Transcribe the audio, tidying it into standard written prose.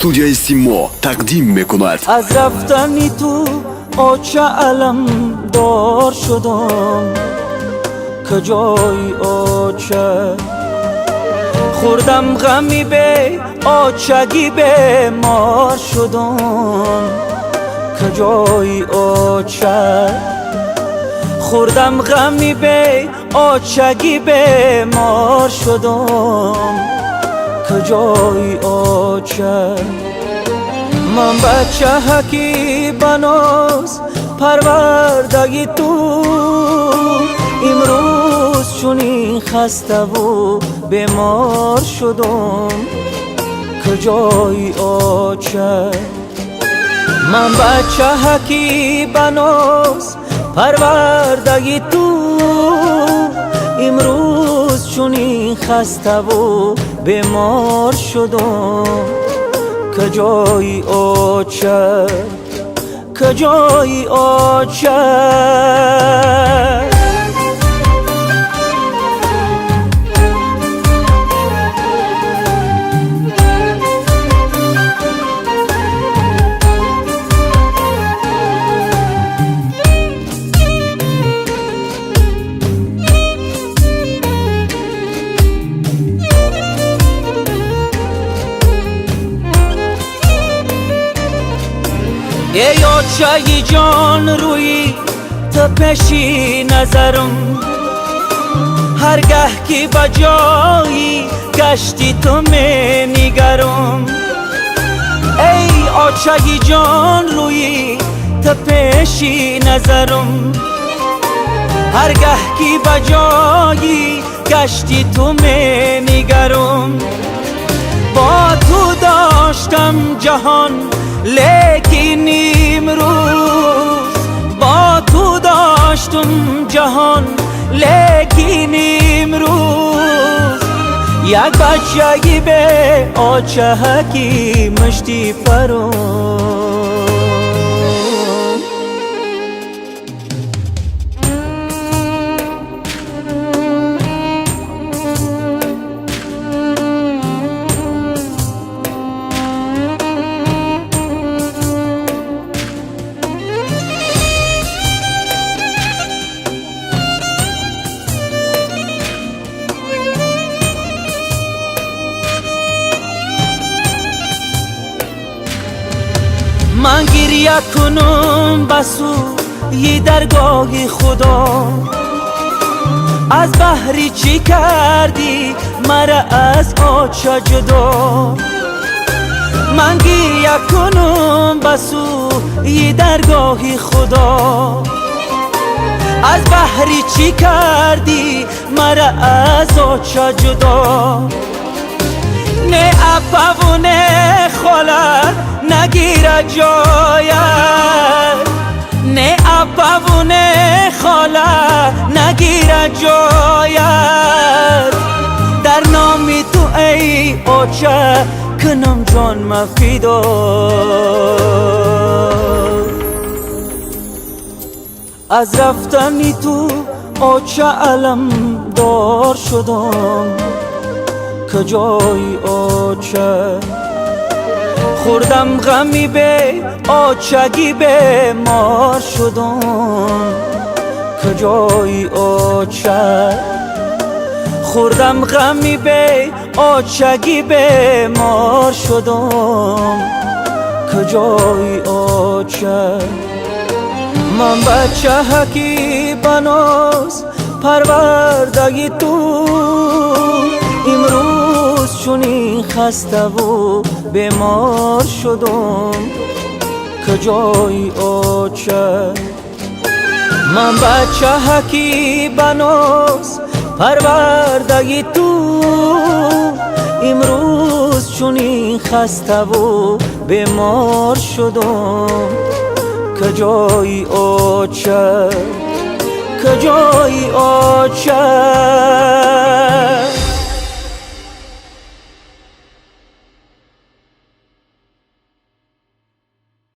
студияи Симо тақдим мекунад. از رفتنی تو آچه علم دار شدم، کجای آچه خوردم غمی به آچگی به مار شدم، کجای آچه خوردم غمی به آچگی به مار شدم، کجای آچه من بچه هکی بناز پروردگی تو، امروز چونی خسته و بیمار شدم، کجای آچه من بچه هکی بناز پروردگی تو، امروز چونی خسته و بیمار شدم، کجای آچه کجای آچه ای آچه جان روی تو پیشی نظرم، هرگه که بجایی گشتی تو می نگرم. ای آچه جان روی تو پیشی نظرم، هرگه که بجایی گشتی تو می نگرم. با تو داشتم جهان لیکن امروز، با تو داشتم جهان لیکن امروز، یک بچگی به آچه کی مشتی فرون. من گریه کنم بسو یه درگاه خدا، از بحری چی کردی مرا از آچه جدا. من گریه کنم بسو یه درگاه خدا، از بحری چی کردی مرا از آچه جدا. نه اپا و نه خالر نگیره جایت، نه اپا و نه خاله نگیره جایت. در نامی تو ای آچه کنم جان مفیدا، از رفتنی تو آچه علم دار شدم، کجای آچه خوردم غمی به آچگی به مار شدم، کجای آچه خوردم غمی به آچگی به مار شدم، کجای آچه من بچه هکی بناز پروردگی تو، امروز چونی خسته و بیمار شدم، کجای آچه من بچه هکی بناز پروردگی تو، امروز چونی خسته و بیمار شدم، کجای آچه کجای آچه